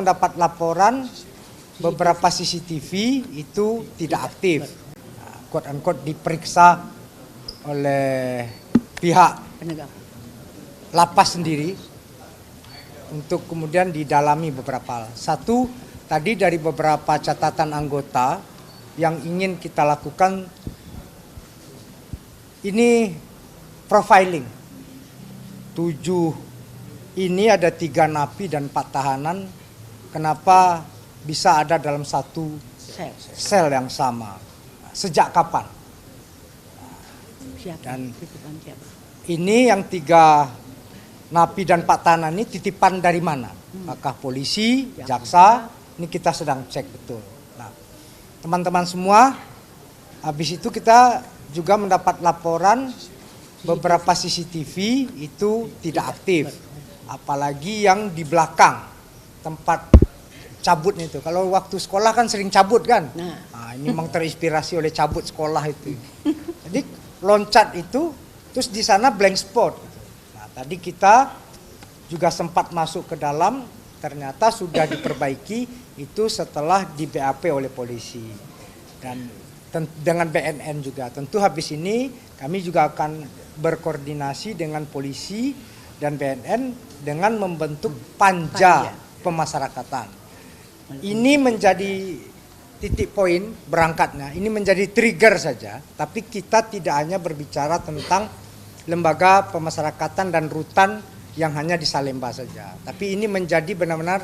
Mendapat laporan beberapa CCTV itu tidak aktif, quote unquote diperiksa oleh pihak lapas sendiri untuk kemudian didalami beberapa hal. Satu, tadi dari beberapa catatan anggota yang ingin kita lakukan ini profiling. 7 ini ada 3 napi dan 4 tahanan. Kenapa bisa ada dalam satu sel yang sama? Sejak kapan? Dan ini yang 3 napi dan 4 tahanan ini titipan dari mana? Apakah polisi, jaksa? Ini kita sedang cek betul. Nah, teman-teman semua, habis itu kita juga mendapat laporan beberapa CCTV itu tidak aktif. Apalagi yang di belakang tempat cabutnya itu. Kalau waktu sekolah kan sering cabut kan. Nah, ini memang terinspirasi oleh cabut sekolah itu. Jadi loncat itu, terus di sana blank spot. Nah, tadi kita juga sempat masuk ke dalam, ternyata sudah diperbaiki itu setelah di BAP oleh polisi. Dan dengan BNN juga. Tentu habis ini kami juga akan berkoordinasi dengan polisi dan BNN dengan membentuk panja pemasyarakatan. Ini menjadi titik poin berangkatnya, ini menjadi trigger saja, tapi kita tidak hanya berbicara tentang lembaga pemasyarakatan dan rutan yang hanya di Salemba saja, tapi ini menjadi benar-benar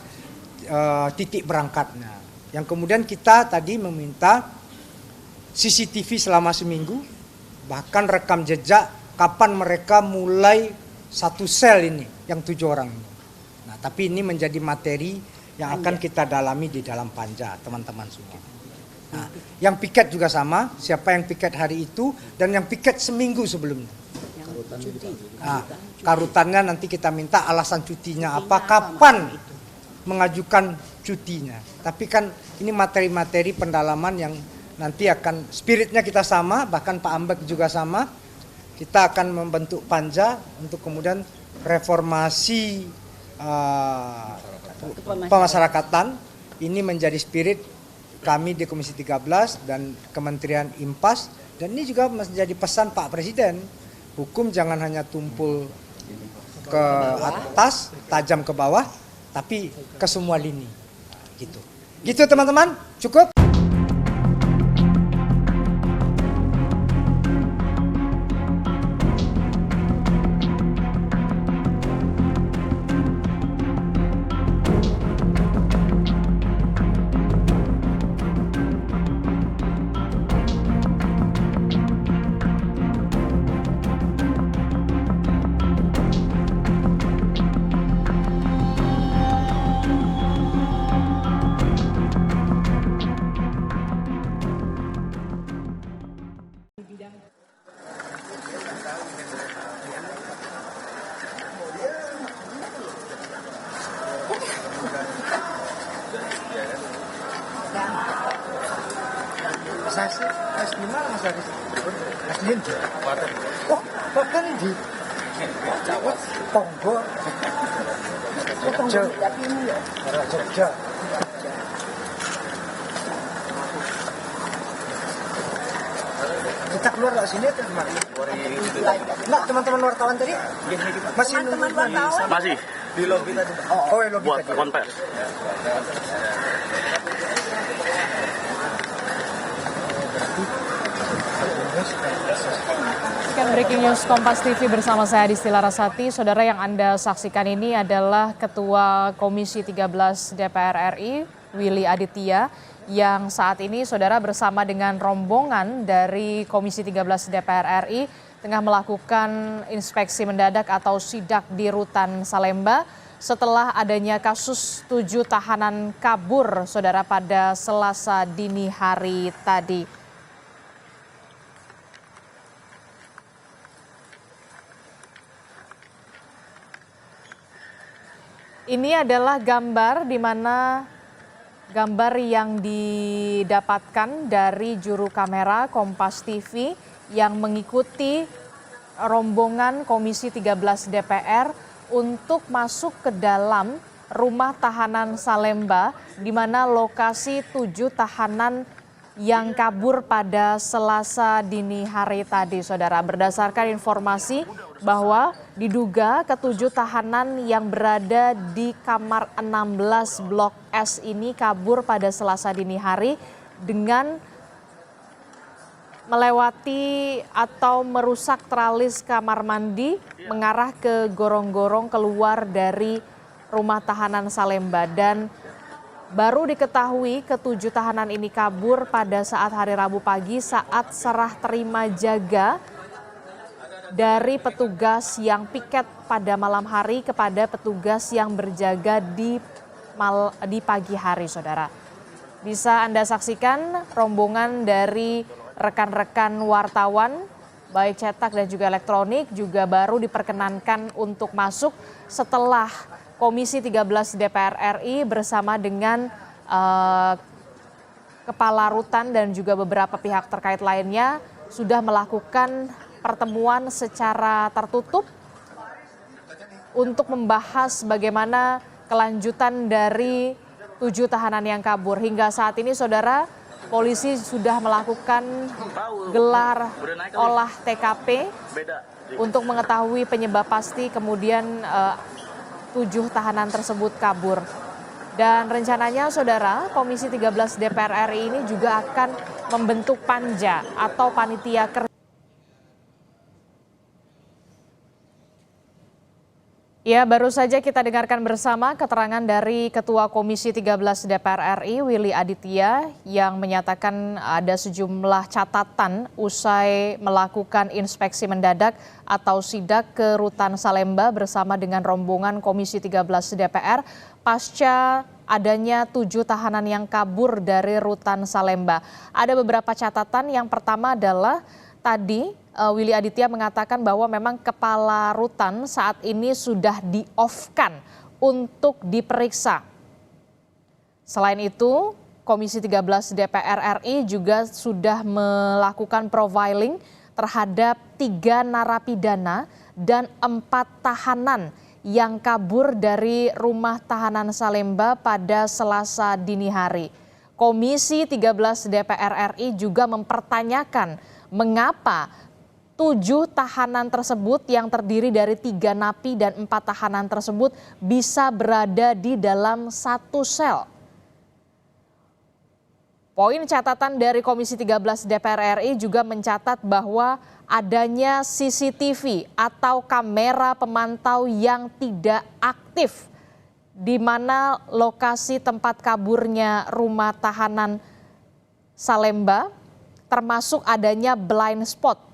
titik berangkatnya. Yang kemudian kita tadi meminta CCTV selama seminggu, bahkan rekam jejak kapan mereka mulai satu sel ini, yang 7 orang ini. Nah, tapi ini menjadi materi yang akan kita dalami di dalam panja, teman-teman semua. Nah, yang piket juga sama, siapa yang piket hari itu dan yang piket seminggu sebelumnya. Nah, karutannya nanti kita minta alasan cutinya apa, kapan mengajukan cutinya. Tapi kan ini materi-materi pendalaman yang nanti akan spiritnya kita sama, bahkan Pak Ambek juga sama. Kita akan membentuk panja untuk kemudian reformasi pemasyarakatan. Ini menjadi spirit kami di Komisi 13 dan Kementerian Impas, dan ini juga menjadi pesan Pak Presiden, hukum jangan hanya tumpul ke atas, tajam ke bawah, tapi ke semua lini. Gitu teman-teman, cukup. Saya di mana Mas Haris? Asliin di. Oh, bahkan di Tonggo. Jogja. Kita keluar dari sini atau gimana? Nah, teman-teman wartawan tadi masih nunggu masih di lobi tadi. Oh, lobi buat tadi. konvers. Breaking News Kompas TV bersama saya Disti Larasati. Saudara, yang Anda saksikan ini adalah Ketua Komisi 13 DPR RI, Willy Aditya, yang saat ini saudara bersama dengan rombongan dari Komisi 13 DPR RI tengah melakukan inspeksi mendadak atau sidak di Rutan Salemba setelah adanya kasus 7 tahanan kabur, saudara, pada Selasa dini hari tadi. Ini adalah gambar di mana gambar yang didapatkan dari juru kamera Kompas TV yang mengikuti rombongan Komisi 13 DPR untuk masuk ke dalam rumah tahanan Salemba, di mana lokasi 7 tahanan yang kabur pada Selasa dini hari tadi, Saudara. Berdasarkan informasi bahwa diduga ke-7 tahanan yang berada di kamar 16 Blok S ini kabur pada Selasa dini hari dengan melewati atau merusak tralis kamar mandi mengarah ke gorong-gorong keluar dari rumah tahanan Salemba. Dan baru diketahui ke-7 tahanan ini kabur pada saat hari Rabu pagi saat serah terima jaga dari petugas yang piket pada malam hari kepada petugas yang berjaga di pagi hari, Saudara. Bisa Anda saksikan rombongan dari rekan-rekan wartawan baik cetak dan juga elektronik juga baru diperkenankan untuk masuk setelah Komisi 13 DPR RI bersama dengan Kepala Rutan dan juga beberapa pihak terkait lainnya sudah melakukan pertemuan secara tertutup untuk membahas bagaimana kelanjutan dari 7 tahanan yang kabur. Hingga saat ini, Saudara, polisi sudah melakukan gelar olah TKP untuk mengetahui penyebab pasti kemudian 7 tahanan tersebut kabur. Dan rencananya, Saudara, Komisi 13 DPR RI ini juga akan membentuk panja atau panitia kerja. Ya, baru saja kita dengarkan bersama keterangan dari Ketua Komisi 13 DPR RI, Willy Aditya, yang menyatakan ada sejumlah catatan usai melakukan inspeksi mendadak atau sidak ke Rutan Salemba bersama dengan rombongan Komisi 13 DPR pasca adanya 7 tahanan yang kabur dari Rutan Salemba. Ada beberapa catatan. Yang pertama adalah tadi Willy Aditya mengatakan bahwa memang Kepala Rutan saat ini sudah di-off-kan untuk diperiksa. Selain itu, Komisi 13 DPR RI juga sudah melakukan profiling terhadap 3 narapidana dan 4 tahanan yang kabur dari rumah tahanan Salemba pada Selasa dini hari. Komisi 13 DPR RI juga mempertanyakan mengapa 7 tahanan tersebut yang terdiri dari 3 napi dan 4 tahanan tersebut bisa berada di dalam satu sel. Poin catatan dari Komisi 13 DPR RI juga mencatat bahwa adanya CCTV atau kamera pemantau yang tidak aktif di mana lokasi tempat kaburnya rumah tahanan Salemba, termasuk adanya blind spot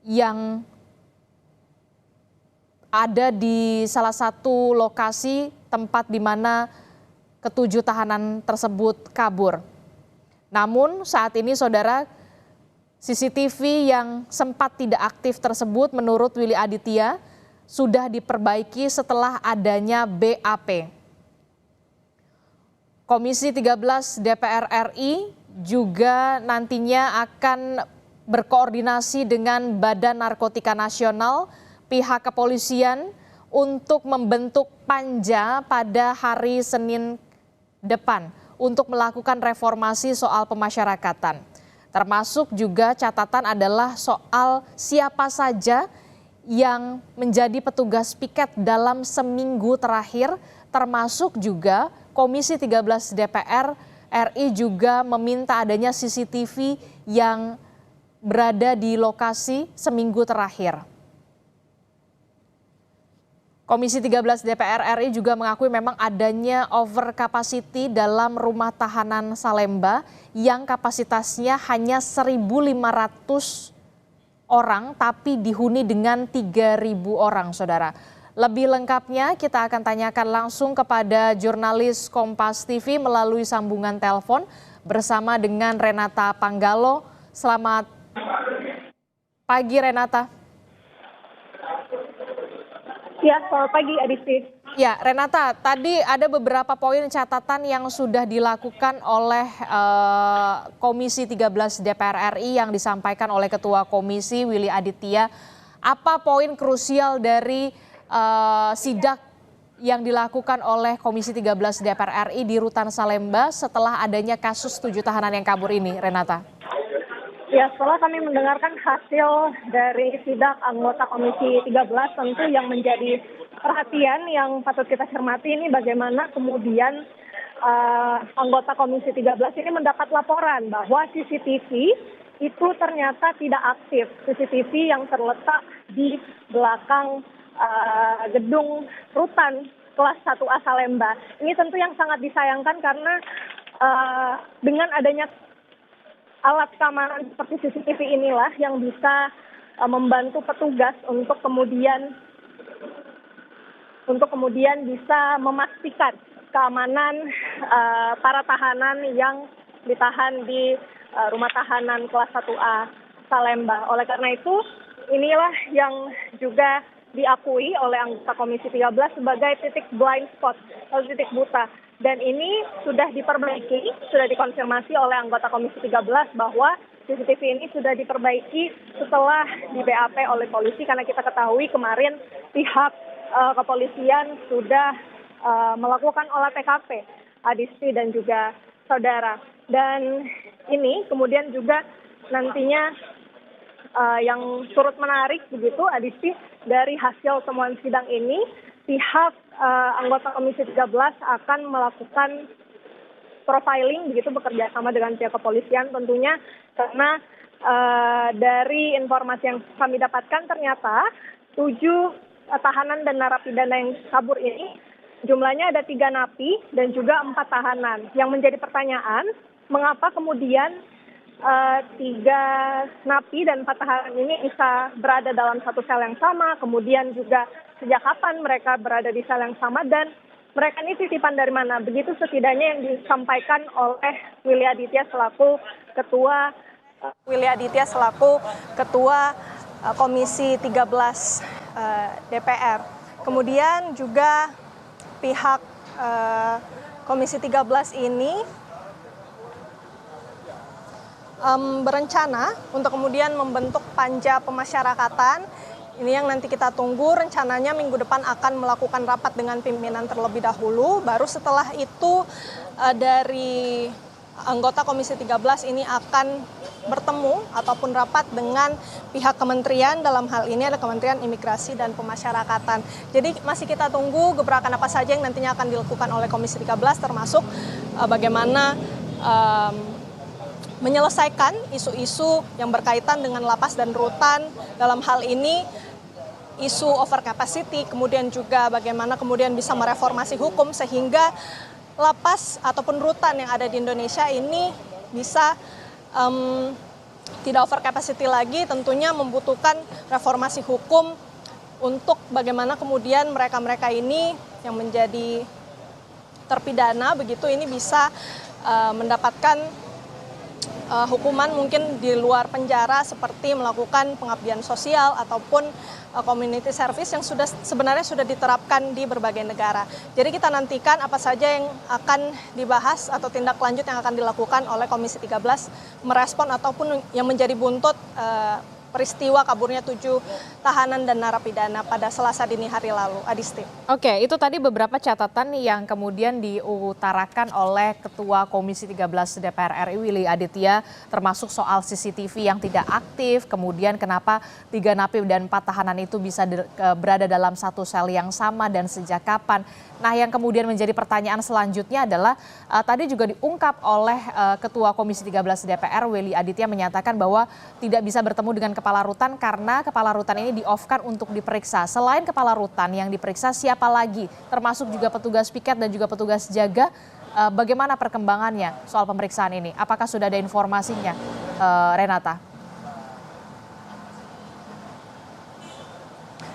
yang ada di salah satu lokasi tempat di mana ke-7 tahanan tersebut kabur. Namun saat ini, Saudara, CCTV yang sempat tidak aktif tersebut menurut Willy Aditya sudah diperbaiki setelah adanya BAP. Komisi 13 DPR RI juga nantinya akan berkoordinasi dengan Badan Narkotika Nasional, pihak kepolisian untuk membentuk panja pada hari Senin depan untuk melakukan reformasi soal pemasyarakatan. Termasuk juga catatan adalah soal siapa saja yang menjadi petugas piket dalam seminggu terakhir, termasuk juga Komisi 13 DPR RI juga meminta adanya CCTV yang berada di lokasi seminggu terakhir. Komisi 13 DPR RI juga mengakui memang adanya over capacity dalam rumah tahanan Salemba yang kapasitasnya hanya 1.500 orang tapi dihuni dengan 3.000 orang, Saudara. Lebih lengkapnya kita akan tanyakan langsung kepada jurnalis Kompas TV melalui sambungan telepon bersama dengan Renata Panggalo. Selamat pagi, Renata. Ya, selamat pagi, Adisti. Ya, Renata, tadi ada beberapa poin catatan yang sudah dilakukan oleh Komisi 13 DPR RI yang disampaikan oleh Ketua Komisi Willy Aditya. Apa poin krusial dari sidak yang dilakukan oleh Komisi 13 DPR RI di Rutan Salemba setelah adanya kasus 7 tahanan yang kabur ini, Renata? Ya, setelah kami mendengarkan hasil dari sidak anggota Komisi 13, tentu yang menjadi perhatian yang patut kita cermati ini bagaimana kemudian anggota Komisi 13 ini mendapat laporan bahwa CCTV itu ternyata tidak aktif. CCTV yang terletak di belakang gedung rutan kelas 1A Salemba. Ini tentu yang sangat disayangkan karena dengan adanya alat keamanan seperti CCTV inilah yang bisa membantu petugas untuk kemudian bisa memastikan keamanan para tahanan yang ditahan di rumah tahanan kelas 1A Salemba. Oleh karena itu, inilah yang juga diakui oleh anggota Komisi 13 sebagai titik blind spot atau titik buta. Dan ini sudah diperbaiki, sudah dikonfirmasi oleh anggota Komisi 13 bahwa CCTV ini sudah diperbaiki setelah di BAP oleh polisi, karena kita ketahui kemarin pihak kepolisian sudah melakukan olah TKP, Adisti dan juga saudara. Dan ini kemudian juga nantinya yang turut menarik begitu, Adisti, dari hasil temuan sidang ini, pihak anggota Komisi 13 akan melakukan profiling begitu, bekerja sama dengan pihak kepolisian tentunya, karena dari informasi yang kami dapatkan ternyata 7 tahanan dan narapidana yang kabur ini jumlahnya ada 3 napi dan juga 4 tahanan. Yang menjadi pertanyaan, mengapa kemudian 3 napi dan 4 tahanan ini bisa berada dalam satu sel yang sama, kemudian juga sejak kapan mereka berada di sel yang sama, dan mereka ini titipan dari mana. Begitu setidaknya yang disampaikan oleh Willy Aditya selaku ketua Komisi 13 DPR. Kemudian juga pihak Komisi 13 ini berencana untuk kemudian membentuk panja pemasyarakatan. Ini yang nanti kita tunggu, rencananya minggu depan akan melakukan rapat dengan pimpinan terlebih dahulu. Baru setelah itu dari anggota Komisi 13 ini akan bertemu ataupun rapat dengan pihak kementerian, dalam hal ini ada Kementerian Imigrasi dan Pemasyarakatan. Jadi masih kita tunggu gebrakan apa saja yang nantinya akan dilakukan oleh Komisi 13, termasuk bagaimana menyelesaikan isu-isu yang berkaitan dengan lapas dan rutan, dalam hal ini isu over capacity, kemudian juga bagaimana kemudian bisa mereformasi hukum sehingga lapas ataupun rutan yang ada di Indonesia ini bisa tidak over capacity lagi, tentunya membutuhkan reformasi hukum untuk bagaimana kemudian mereka-mereka ini yang menjadi terpidana begitu ini bisa mendapatkan hukuman mungkin di luar penjara seperti melakukan pengabdian sosial ataupun community service yang sebenarnya sudah diterapkan di berbagai negara. Jadi kita nantikan apa saja yang akan dibahas atau tindak lanjut yang akan dilakukan oleh Komisi 13 merespon ataupun yang menjadi buntut peristiwa kaburnya 7 tahanan dan narapidana pada Selasa dini hari lalu. Adisti. Oke, itu tadi beberapa catatan yang kemudian diutarakan oleh Ketua Komisi 13 DPR RI Willy Aditya, termasuk soal CCTV yang tidak aktif, kemudian kenapa 3 napi dan 4 tahanan itu bisa berada dalam satu sel yang sama dan sejak kapan. Nah, yang kemudian menjadi pertanyaan selanjutnya adalah tadi juga diungkap oleh Ketua Komisi 13 DPR Willy Aditya menyatakan bahwa tidak bisa bertemu dengan Kepala Rutan karena Kepala Rutan ini di-off-kan untuk diperiksa. Selain Kepala Rutan yang diperiksa, siapa lagi? Termasuk juga petugas piket dan juga petugas jaga. Bagaimana perkembangannya soal pemeriksaan ini? Apakah sudah ada informasinya, Renata?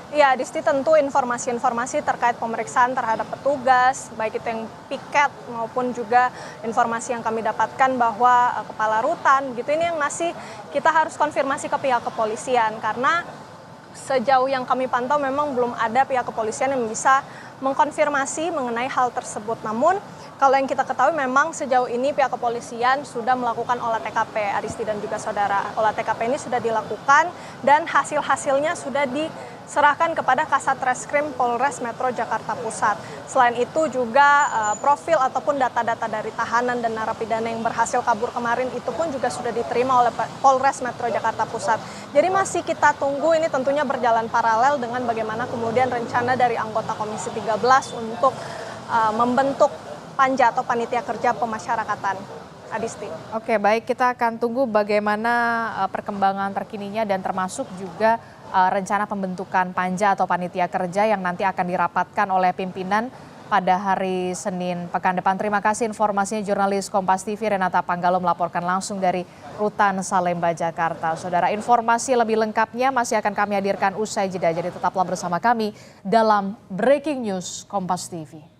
Ya, Disti, tentu informasi-informasi terkait pemeriksaan terhadap petugas, baik itu yang piket maupun juga informasi yang kami dapatkan bahwa Kepala Rutan, gitu, ini yang masih kita harus konfirmasi ke pihak kepolisian, karena sejauh yang kami pantau memang belum ada pihak kepolisian yang bisa mengkonfirmasi mengenai hal tersebut. Namun kalau yang kita ketahui memang sejauh ini pihak kepolisian sudah melakukan olah TKP, Adisti dan juga saudara. Olah TKP ini sudah dilakukan dan hasil-hasilnya sudah diserahkan kepada Kasat Reskrim Polres Metro Jakarta Pusat. Selain itu juga profil ataupun data-data dari tahanan dan narapidana yang berhasil kabur kemarin itu pun juga sudah diterima oleh Polres Metro Jakarta Pusat. Jadi masih kita tunggu, ini tentunya berjalan paralel dengan bagaimana kemudian rencana dari anggota Komisi 13 untuk membentuk panja atau panitia kerja pemasyarakatan. Adisti. Oke, baik, kita akan tunggu bagaimana perkembangan terkininya dan termasuk juga rencana pembentukan panja atau panitia kerja yang nanti akan dirapatkan oleh pimpinan pada hari Senin pekan depan. Terima kasih informasinya jurnalis Kompas TV Renata Panggalo melaporkan langsung dari Rutan Salemba, Jakarta. Saudara, informasi lebih lengkapnya masih akan kami hadirkan usai jeda, jadi tetaplah bersama kami dalam Breaking News Kompas TV.